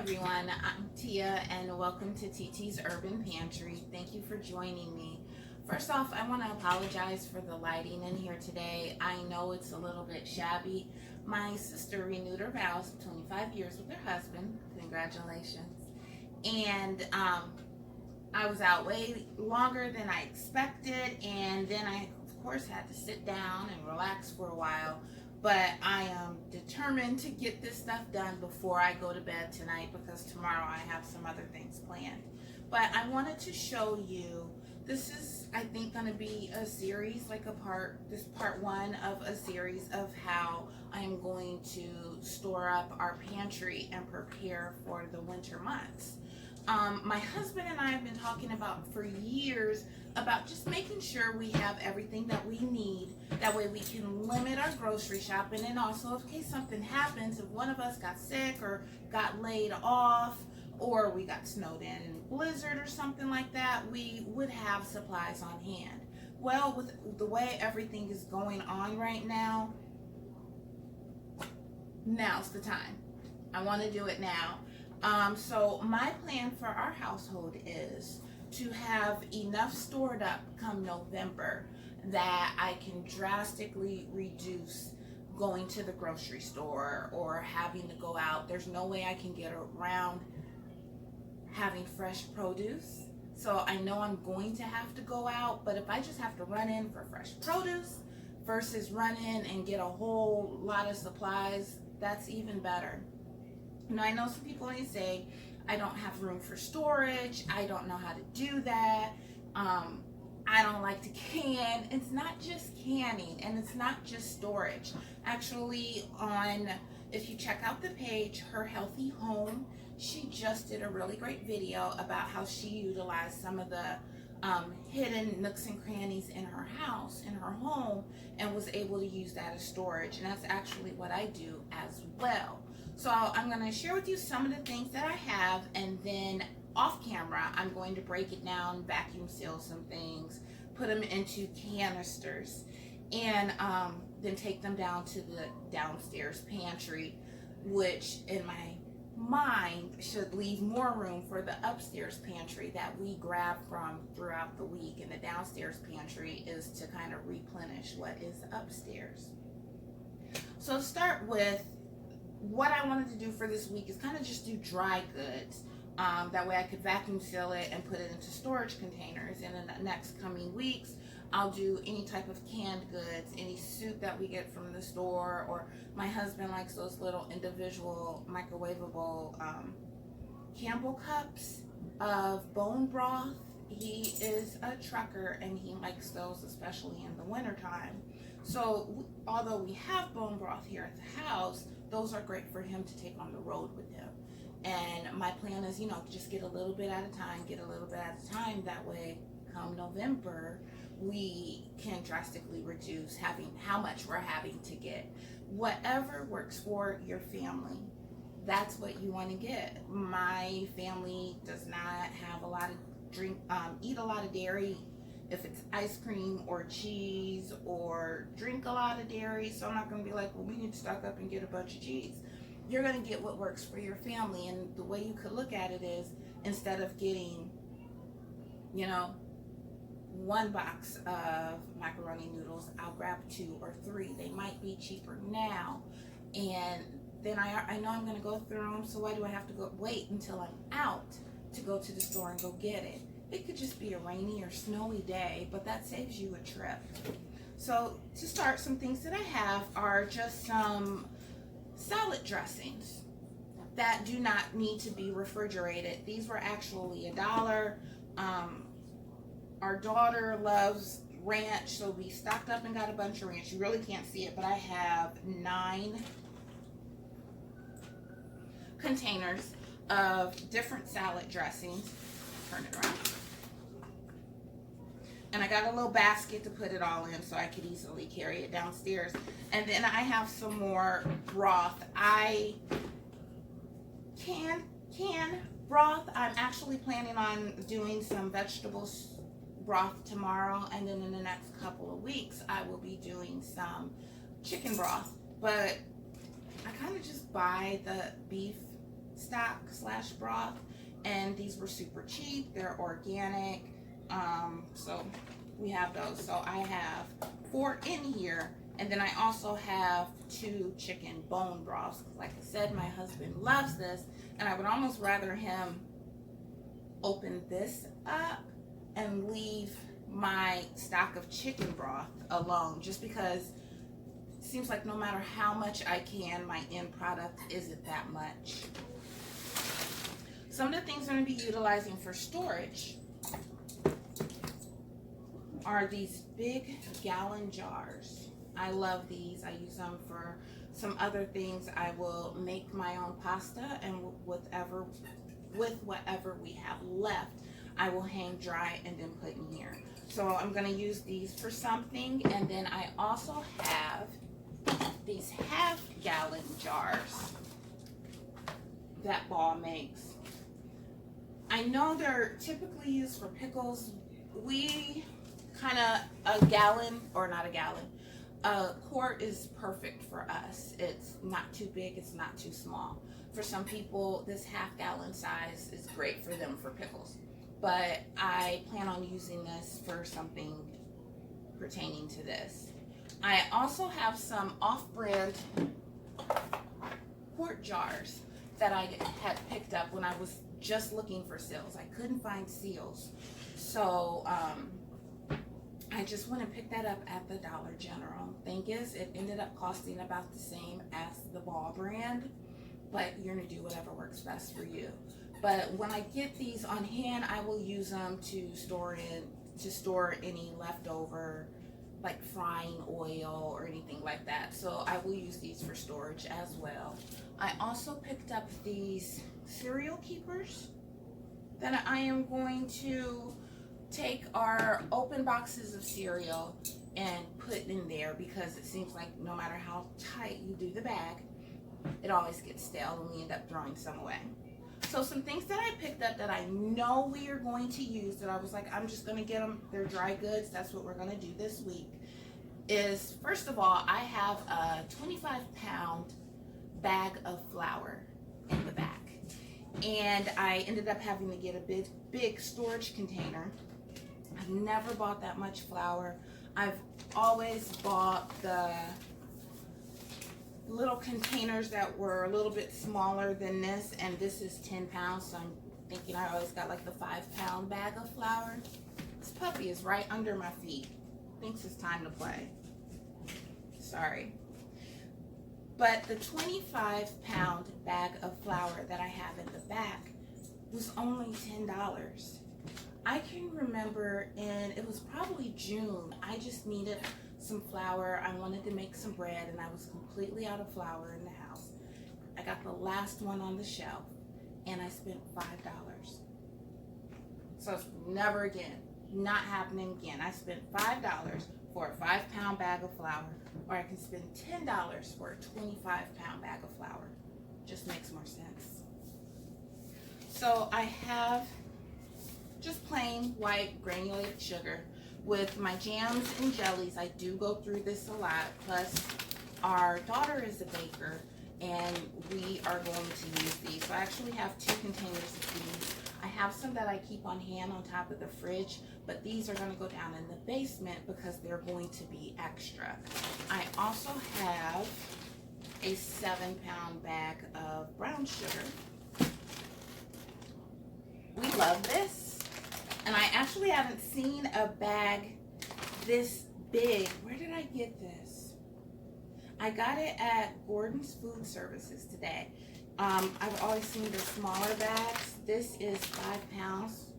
everyone, I'm Tia and welcome to TT's Urban Pantry. Thank you for joining me. First off, I want to apologize for the lighting in here today. I know it's a little bit shabby. My sister renewed her vows of 25 years with her husband. Congratulations. And I was out way longer than I expected, and then I, of course, had to sit down and relax for a while. But I am determined to get this stuff done before I go to bed tonight because tomorrow I have some other things planned. But I wanted to show you, this is, I think, going to be a series, like this part one of a series of how I'm going to store up our pantry and prepare for the winter months. My husband and I have been talking about for years about just making sure we have everything that we need. That way we can limit our grocery shopping, and also in case something happens, if one of us got sick or got laid off or we got snowed in a blizzard or something like that, we would have supplies on hand. Well, with the way everything is going on right now, now's the time. I want to do it now. So my plan for our household is to have enough stored up come November that I can drastically reduce going to the grocery store or having to go out. There's no way I can get around having fresh produce. So I know I'm going to have to go out, but if I just have to run in for fresh produce versus run in and get a whole lot of supplies, that's even better. Now, I know some people may say, I don't have room for storage, I don't know how to do that, I don't like to can. It's not just canning, and it's not just storage. Actually, if you check out the page, Her Healthy Home, she just did a really great video about how she utilized some of the hidden nooks and crannies in her house, in her home, and was able to use that as storage. And that's actually what I do as well. So I'm going to share with you some of the things that I have, and then off camera I'm going to break it down, vacuum seal some things, put them into canisters, and then take them down to the downstairs pantry, which in my mind should leave more room for the upstairs pantry that we grab from throughout the week, and the downstairs pantry is to kind of replenish what is upstairs. So start with what I wanted to do for this week is kind of just do dry goods. That way I could vacuum seal it and put it into storage containers. And in the next coming weeks, I'll do any type of canned goods, any soup that we get from the store, or my husband likes those little individual microwavable Campbell cups of bone broth. He is a trucker and he likes those, especially in the wintertime. So although we have bone broth here at the house, those are great for him to take on the road with him. And my plan is, just get a little bit at a time, That way, come November, we can drastically reduce how much we're having to get. Whatever works for your family, that's what you want to get. My family does not have a lot of eat a lot of dairy. If it's ice cream or cheese, or drink a lot of dairy, so I'm not going to be like, well, we need to stock up and get a bunch of cheese. You're going to get what works for your family, and the way you could look at it is, instead of getting, one box of macaroni noodles, I'll grab 2 or 3. They might be cheaper now, and then I know I'm going to go through them, so why do I have to wait until I'm out to go to the store and go get it? It could just be a rainy or snowy day, but that saves you a trip. So to start, some things that I have are just some salad dressings that do not need to be refrigerated. These were actually $1. Our daughter loves ranch, so we stocked up and got a bunch of ranch. You really can't see it, but I have 9 containers of different salad dressings. Turn it around. And I got a little basket to put it all in so I could easily carry it downstairs. And then I have some more broth. I can broth. I'm actually planning on doing some vegetables broth tomorrow, and then in the next couple of weeks I will be doing some chicken broth. But I kind of just buy the beef stock slash broth, and these were super cheap. They're organic. So we have those. So I have 4 in here, and then I also have 2 chicken bone broths. Like I said, my husband loves this, and I would almost rather him open this up and leave my stock of chicken broth alone, just because it seems like no matter how much I can, my end product isn't that much. Some of the things I'm going to be utilizing for storage are these big gallon jars. I love these. I use them for some other things. I will make my own pasta, and with whatever we have left, I will hang dry and then put in here. So I'm going to use these for something. And then I also have these half-gallon jars that Ball makes. I know they're typically used for pickles. We kind of, a quart is perfect for us. It's not too big, it's not too small. For some people, this half-gallon size is great for them for pickles. But I plan on using this for something pertaining to this. I also have some off-brand quart jars that I had picked up when I was just looking for seals. I couldn't find seals. So I just went and picked that up at the Dollar General. Thing is, it ended up costing about the same as the Ball brand, but you're gonna do whatever works best for you. But when I get these on hand, I will use them to store any leftover, like frying oil or anything like that. So I will use these for storage as well. I also picked up these cereal keepers that I am going to take our open boxes of cereal and put in there, because it seems like no matter how tight you do the bag, it always gets stale and we end up throwing some away. So some things that I picked up that I know we are going to use, that I was like, I'm just going to get them, they're dry goods, that's what we're going to do this week, is first of all, I have a 25-pound bag of flour in the back. And I ended up having to get a big storage container. I've never bought that much flour. I've always bought the little containers that were a little bit smaller than this, and this is 10 pounds, so I'm thinking I always got like the 5-pound bag of flour. This puppy is right under my feet. Thinks it's time to play. Sorry. But the 25-pound bag of flour that I have in the back was only $10. I can remember it was probably June, I just needed some flour. I wanted to make some bread, and I was completely out of flour in the house. I got the last one on the shelf, and I spent $5. So it's never again, not happening again. I spent $5 for a 5-pound bag of flour, or I can spend $10 for a 25-pound bag of flour. Just makes more sense. So I have just plain white granulated sugar. With my jams and jellies, I do go through this a lot. Plus, our daughter is a baker, and we are going to use these. So I actually have 2 containers of these. I have some that I keep on hand on top of the fridge, but these are going to go down in the basement because they're going to be extra. I also have a 7-pound bag of brown sugar. We love this. And I actually haven't seen a bag this big. Where did I get this? I got it at Gordon's Food Services today. I've always seen the smaller bags. This is 5 pounds.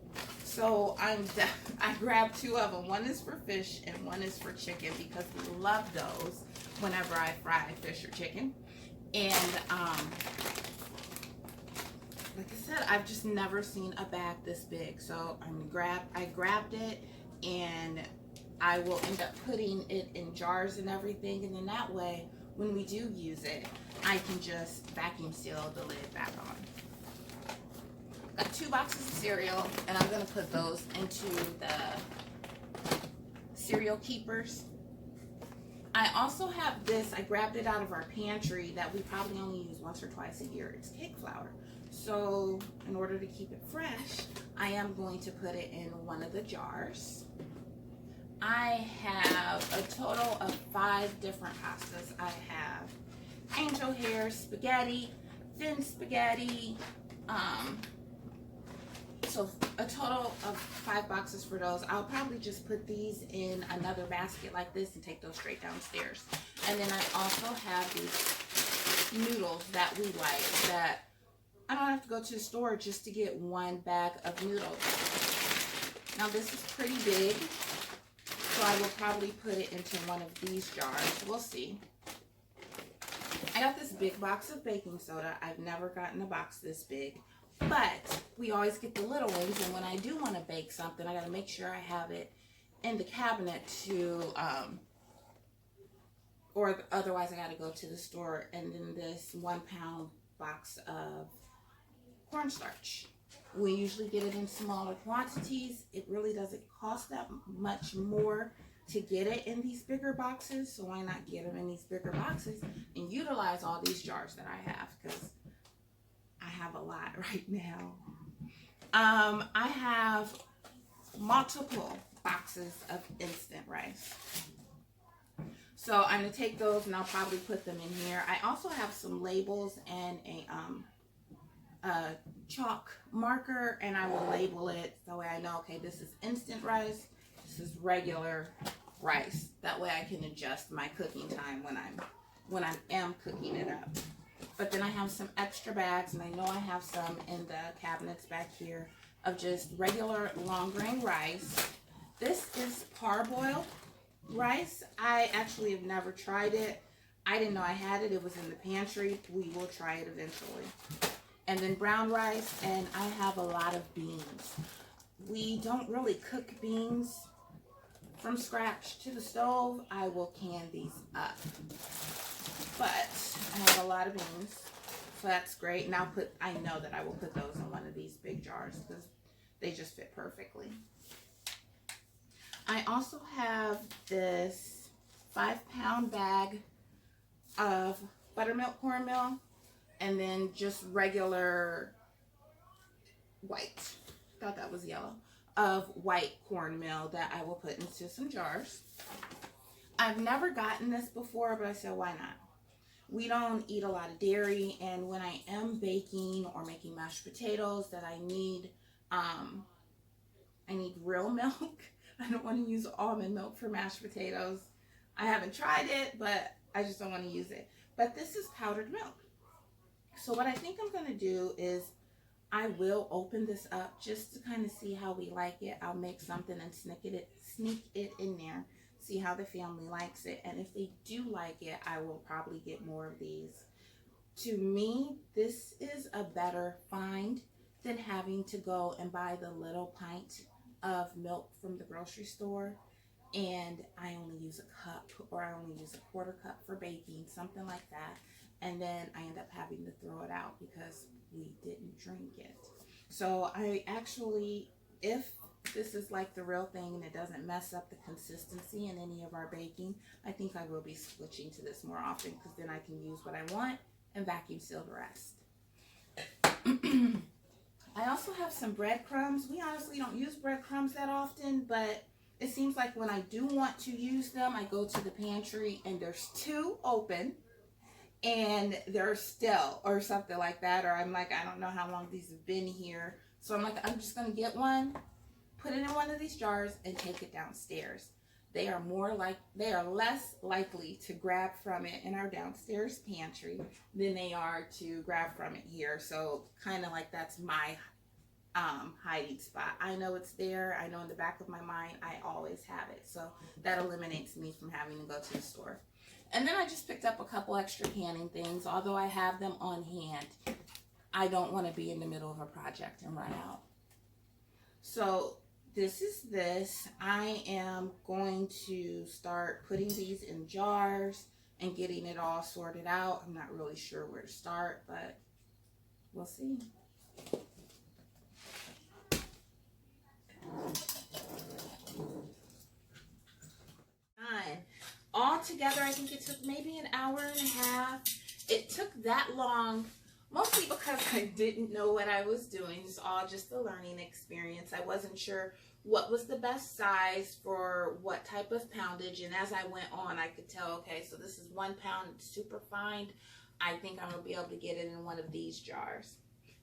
So I grabbed 2 of them. One is for fish and one is for chicken, because we love those whenever I fry fish or chicken. And like I said, I've just never seen a bag this big. So I grabbed it, and I will end up putting it in jars and everything. And then that way, when we do use it, I can just vacuum seal the lid back on. Got 2 boxes of cereal, and I'm going to put those into the cereal keepers. I also have this, I grabbed it out of our pantry that we probably only use once or twice a year. It's cake flour. So in order to keep it fresh, I am going to put it in one of the jars. I have a total of 5 different pastas. I have angel hair spaghetti, thin spaghetti, so a total of 5 boxes for those. I'll probably just put these in another basket like this and take those straight downstairs. And then I also have these noodles that we like that I don't have to go to the store just to get 1 bag of noodles. Now this is pretty big, so I will probably put it into one of these jars. We'll see. I got this big box of baking soda. I've never gotten a box this big, but we always get the little ones, and when I do want to bake something, I got to make sure I have it in the cabinet to, or otherwise I got to go to the store. And then this 1 pound box of cornstarch. We usually get it in smaller quantities. It really doesn't cost that much more to get it in these bigger boxes, so why not get them in these bigger boxes and utilize all these jars that I have, because I have a lot right now. I have multiple boxes of instant rice. So I'm going to take those and I'll probably put them in here. I also have some labels and a chalk marker, and I will label it so I know, okay, this is instant rice, this is regular rice. That way I can adjust my cooking time when I am cooking it up. But then I have some extra bags, and I know I have some in the cabinets back here of just regular long grain rice. This is parboiled rice. I actually have never tried it. I didn't know I had it. It was in the pantry. We will try it eventually. And then brown rice, and I have a lot of beans. We don't really cook beans from scratch to the stove. I will can these up. But I have a lot of beans, so that's great. And I know that I will put those in one of these big jars because they just fit perfectly. I also have this 5 pound bag of buttermilk cornmeal, and then just regular white, thought that was yellow, of white cornmeal that I will put into some jars. I've never gotten this before, but I said, why not? We don't eat a lot of dairy, and when I am baking or making mashed potatoes that I need real milk. I don't want to use almond milk for mashed potatoes. I haven't tried it, but I just don't want to use it. But this is powdered milk. So what I think I'm going to do is I will open this up just to kind of see how we like it. I'll make something and sneak it in there, see how the family likes it. And if they do like it, I will probably get more of these. To me, this is a better find than having to go and buy the little pint of milk from the grocery store, and I only use a cup, or I only use a 1/4 cup for baking, something like that, and then I end up having to throw it out because we didn't drink it. So I actually, if this is like the real thing and it doesn't mess up the consistency in any of our baking, I think I will be switching to this more often, because then I can use what I want and vacuum seal the rest. I also have some breadcrumbs. We honestly don't use breadcrumbs that often, but it seems like when I do want to use them, I go to the pantry and there's 2 open and they're still, or something like that, or I'm like, I don't know how long these have been here. So I'm like, I'm just going to get one, put it in one of these jars, and take it downstairs. They are less likely to grab from it in our downstairs pantry than they are to grab from it here. So kind of like that's my hiding spot. I know it's there. I know in the back of my mind I always have it. So that eliminates me from having to go to the store. And then I just picked up a couple extra canning things. Although I have them on hand, I don't want to be in the middle of a project and run out. So this is this. I am going to start putting these in jars and getting it all sorted out. I'm not really sure where to start, but we'll see. all together, I think it took maybe an hour and a half. It took that long, mostly because I didn't know what I was doing. It's all just a learning experience. I wasn't sure what was the best size for what type of poundage. And as I went on, I could tell, okay, so this is 1 pound, it's super fine. I think I'm going to be able to get it in one of these jars.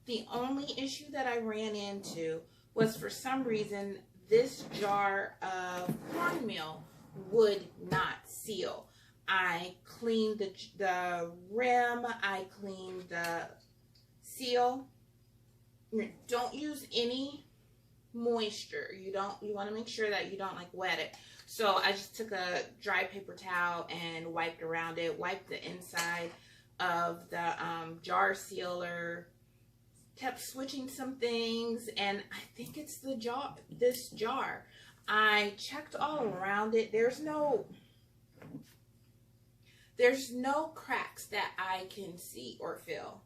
The only issue that I ran into was, for some reason, this jar of cornmeal would not seal. I cleaned the rim, I cleaned the seal. Don't use any moisture. You want to make sure that you don't like wet it. So I just took a dry paper towel and wiped around it, wiped the inside of the jar sealer, kept switching some things, and I think it's this jar. I checked all around it. There's no cracks that I can see or feel.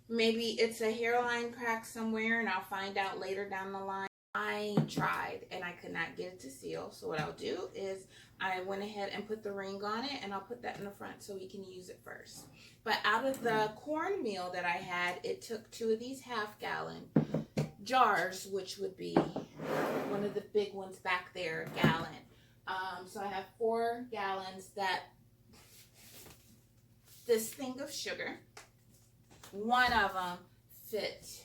Maybe it's a hairline crack somewhere, and I'll find out later down the line. I tried and I could not get it to seal. So what I'll do is I went ahead and put the ring on it, and I'll put that in the front so we can use it first. But out of the cornmeal that I had, it took 2 of these half-gallon jars, which would be one of the big ones back there, a gallon. So I have 4 gallons that this thing of sugar. One of them fit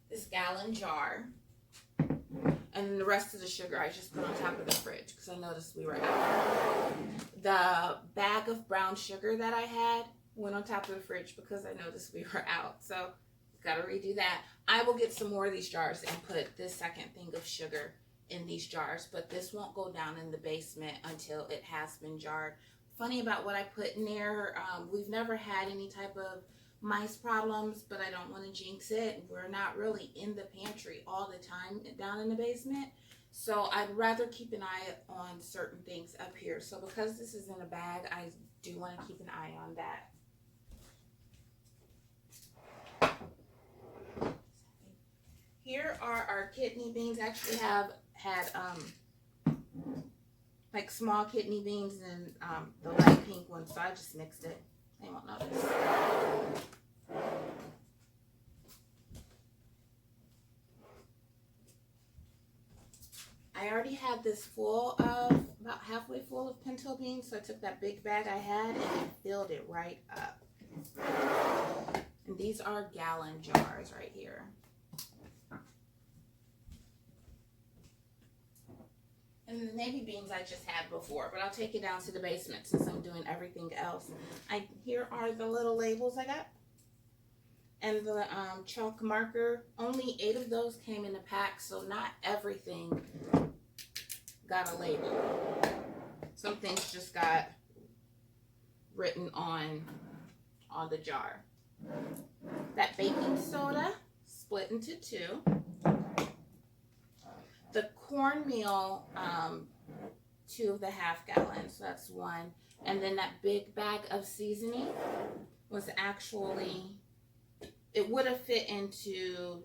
this gallon jar, and the rest of the sugar I just put on top of the fridge because I noticed we were out. The bag of brown sugar that I had went on top of the fridge because I noticed we were out, so gotta redo that. I will get some more of these jars and put this second thing of sugar in these jars, but this won't go down in the basement until it has been jarred. Funny about what I put in there, we've never had any type of mice problems, but I don't want to jinx it. We're not really in the pantry all the time down in the basement, so I'd rather keep an eye on certain things up here. So because this is in a bag, I do want to keep an eye on that. Here are our kidney beans. I actually have had like small kidney beans and the light pink one, so I just mixed it. They won't notice. I already had this full of, about halfway full of pinto beans, so I took that big bag I had and I filled it right up. And these are gallon jars right here. And the navy beans I just had before, but I'll take it down to the basement since I'm doing everything else. Here are the little labels I got. And the chalk marker. Only 8 of those came in a pack, so not everything got a label. Some things just got written on the jar. That baking soda, split into 2. The cornmeal, 2 of the half gallons, so that's 1. And then that big bag of seasoning was actually, it would have fit into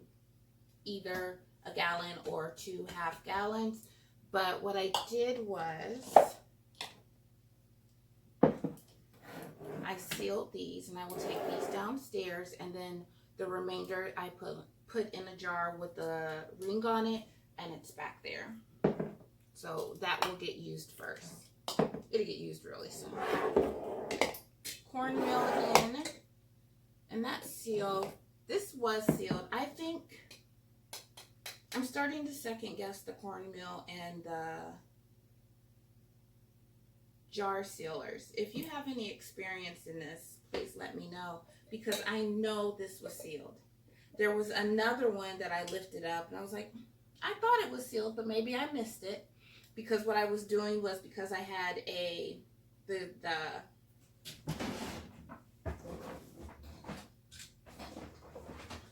either a gallon or 2 half gallons. But what I did was, I sealed these, and I will take these downstairs, and then the remainder I put in a jar with the ring on it, and it's back there. So that will get used first. It'll get used really soon. Cornmeal in, and that's sealed. This was sealed. I think I'm starting to second guess the cornmeal and the jar sealers. If you have any experience in this, please let me know, because I know this was sealed. There was another one that I lifted up, and I was like, I thought it was sealed, but maybe I missed it, because what I was doing was, because I had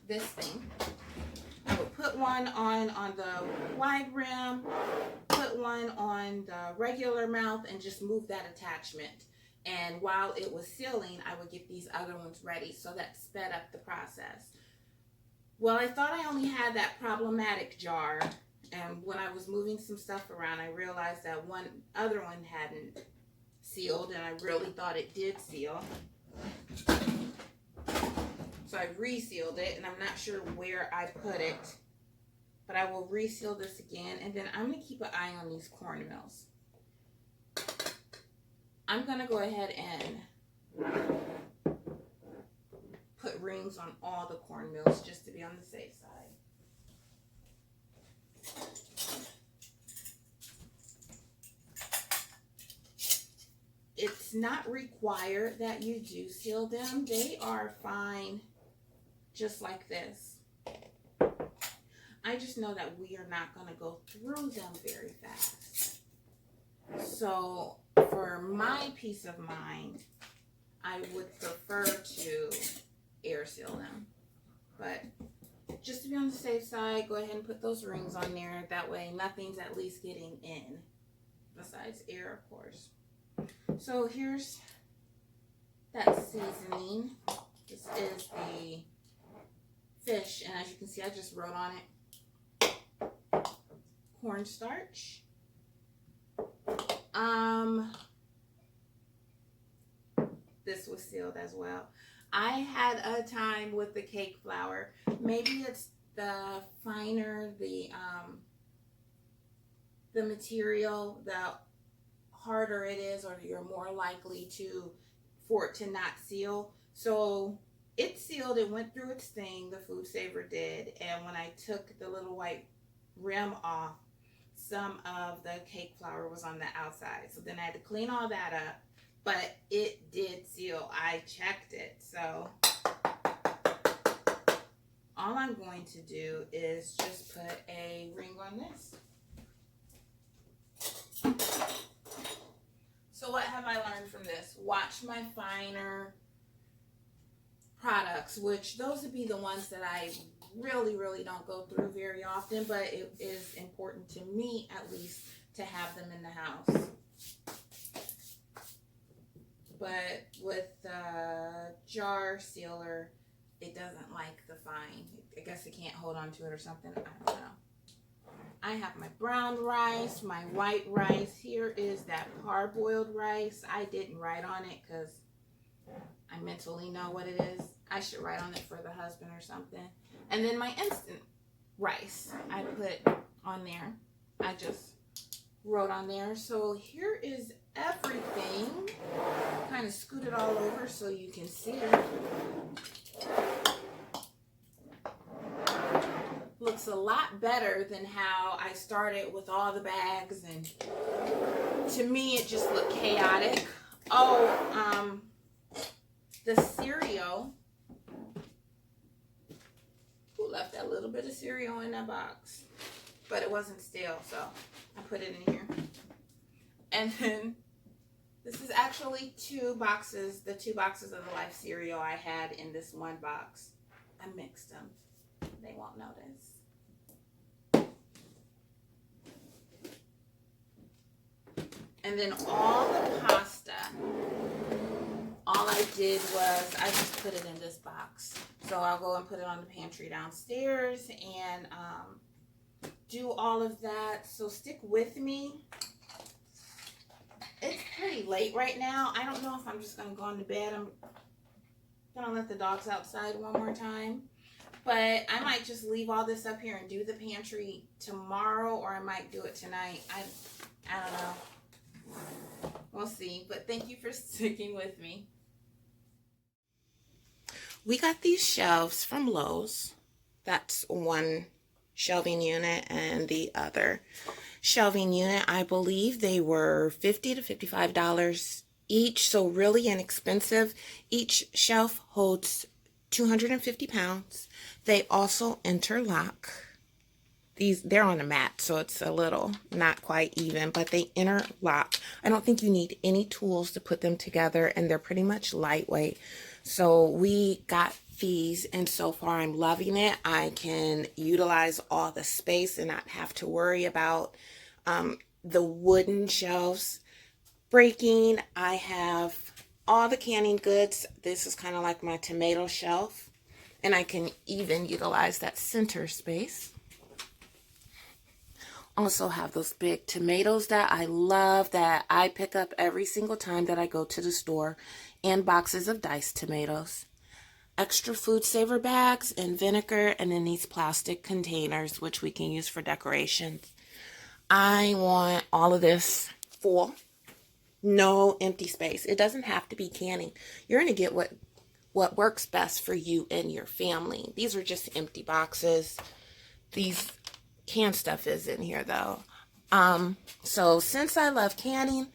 this thing, I would put one on the wide rim, put one on the regular mouth, and just move that attachment. And while it was sealing, I would get these other ones ready, so that sped up the process. Well, I thought I only had that problematic jar, And when I was moving some stuff around, I realized that one other one hadn't sealed, and I really thought it did seal. So I resealed it, and I'm not sure where I put it, but I will reseal this again, and then I'm going to keep an eye on these cornmeals. I'm going to go ahead and put rings on all the cornmeals just to be on the safe side. It's not required that you do seal them. They are fine just like this. I just know that we are not going to go through them very fast. So for my peace of mind, I would prefer to air seal them. But just to be on the safe side, go ahead and put those rings on there. That way nothing's at least getting in, besides air, of course. So here's that seasoning. This is the fish, and as you can see, I just wrote on it cornstarch. This was sealed as well. I had a time with the cake flour. Maybe it's the finer the material, the harder it is, or you're more likely for it to not seal. So it sealed, it went through its thing, the Food Saver did, and when I took the little white rim off, some of the cake flour was on the outside. So then I had to clean all that up, but it did seal. I checked it. So all I'm going to do is just put a ring on this. So what have I learned from this? Watch my finer products, which those would be the ones that I really don't go through very often, but it is important to me at least to have them in the house. But with the jar sealer, it doesn't like the fine. I guess it can't hold on to it or something. I don't know. I have my brown rice, my white rice. Here is that parboiled rice. I didn't write on it because I mentally know what it is. I should write on it for the husband or something. And then my instant rice I put on there. I just wrote on there. So here is everything. Kind of scoot it all over so you can see it. Looks a lot better than how I started with all the bags, and to me it just looked chaotic. Oh, the cereal. Who left that little bit of cereal in that box? But it wasn't stale, so I put it in here. And then this is actually two boxes, the 2 boxes of the Life cereal I had in this one box. I mixed them. They won't notice. And then all the pasta, all I did was I just put it in this box. So I'll go and put it on the pantry downstairs and do all of that. So stick with me. It's pretty late right now. I don't know if I'm just going to go into bed. I'm going to let the dogs outside one more time. But I might just leave all this up here and do the pantry tomorrow, or I might do it tonight. I don't know. We'll see. But thank you for sticking with me. We got these shelves from Lowe's. That's one shelving unit, and the other shelving unit, I believe they were $50 to $55 each, so really inexpensive. Each shelf holds 250 pounds. They also interlock. They're on a mat, so it's a little not quite even, but they interlock. I don't think you need any tools to put them together, and they're pretty much lightweight. So we got these, and so far I'm loving it. I can utilize all the space and not have to worry about the wooden shelves breaking. I have all the canning goods. This is kind of like my tomato shelf, and I can even utilize that center space. Also have those big tomatoes that I love, that I pick up every single time that I go to the store, and boxes of diced tomatoes. Extra food saver bags and vinegar, and then these plastic containers which we can use for decorations. I want all of this full. No empty space. It doesn't have to be canning. You're going to get what works best for you and your family. These are just empty boxes. These canned stuff is in here though. So since I love canning,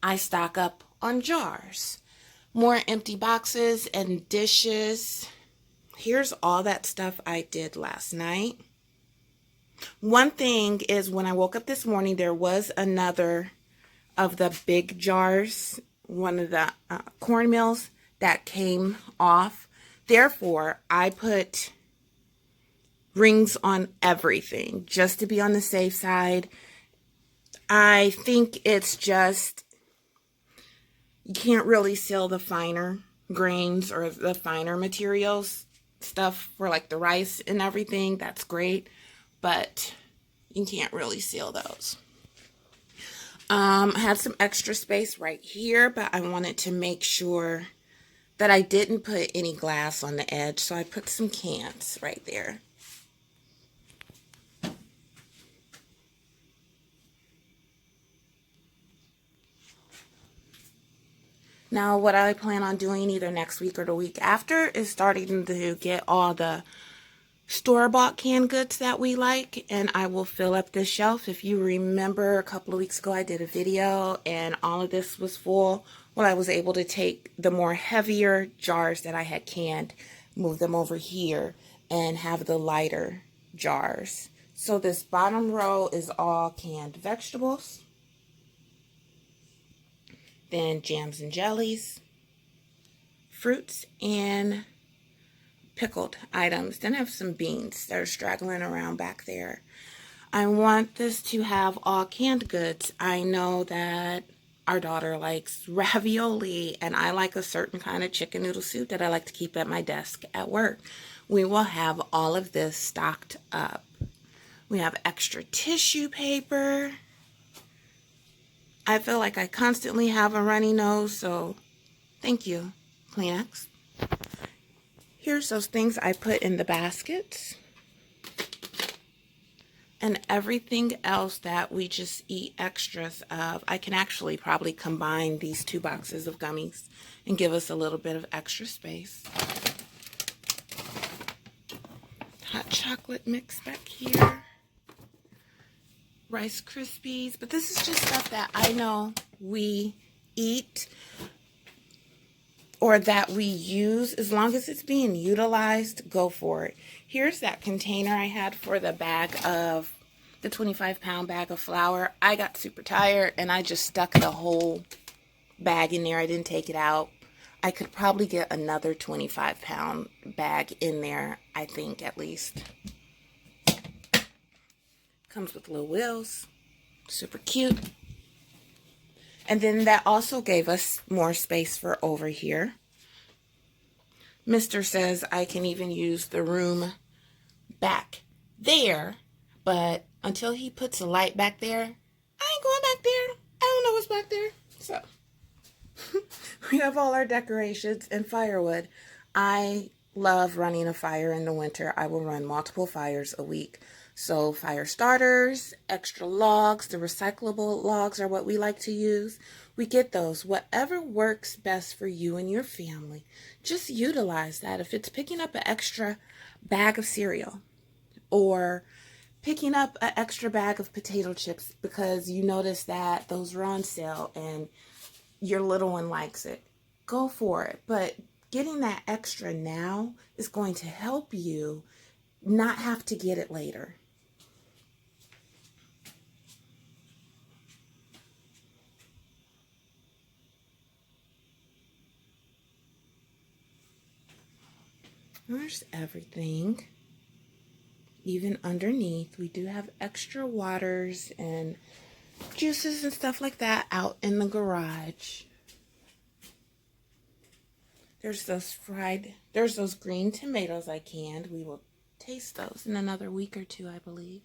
I stock up on jars. More empty boxes and dishes. Here's all that stuff I did last night. One thing is, when I woke up this morning, there was another of the big jars, one of the cornmeals that came off. Therefore, I put rings on everything just to be on the safe side. I think it's just, you can't really seal the finer grains or the finer materials, stuff for like the rice and everything. That's great, but you can't really seal those. I had some extra space right here, but I wanted to make sure that I didn't put any glass on the edge, so I put some cans right there. Now, what I plan on doing either next week or the week after is starting to get all the store-bought canned goods that we like, and I will fill up this shelf. If you remember, a couple of weeks ago I did a video and all of this was full. Well, I was able to take the more heavier jars that I had canned, move them over here, and have the lighter jars. So this bottom row is all canned vegetables, then jams and jellies, fruits, and pickled items. Then I have some beans that are straggling around back there. I want this to have all canned goods. I know that our daughter likes ravioli, and I like a certain kind of chicken noodle soup that I like to keep at my desk at work. We will have all of this stocked up. We have extra tissue paper. I feel like I constantly have a runny nose, so thank you, Kleenex. Here's those things I put in the baskets. And everything else that we just eat extras of. I can actually probably combine these 2 boxes of gummies and give us a little bit of extra space. Hot chocolate mix back here. Rice Krispies. But this is just stuff that I know we eat or that we use. As long as it's being utilized, go for it. Here's that container I had for the 25-pound bag of flour. I got super tired and I just stuck the whole bag in there. I didn't take it out. I could probably get another 25-pound bag in there, I think, at least. Comes with little wheels. Super cute. And then that also gave us more space for over here. Mr. says I can even use the room back there, but until he puts a light back there, I ain't going back there. I don't know what's back there. So we have all our decorations and firewood. I love running a fire in the winter. I will run multiple fires a week. So fire starters, extra logs, the recyclable logs are what we like to use. We get those. Whatever works best for you and your family, just utilize that. If it's picking up an extra bag of cereal or picking up an extra bag of potato chips because you notice that those are on sale and your little one likes it, go for it. But getting that extra now is going to help you not have to get it later. There's everything. Even underneath, we do have extra waters and juices and stuff like that out in the garage. There's those green tomatoes I canned. We will taste those in another week or two, I believe.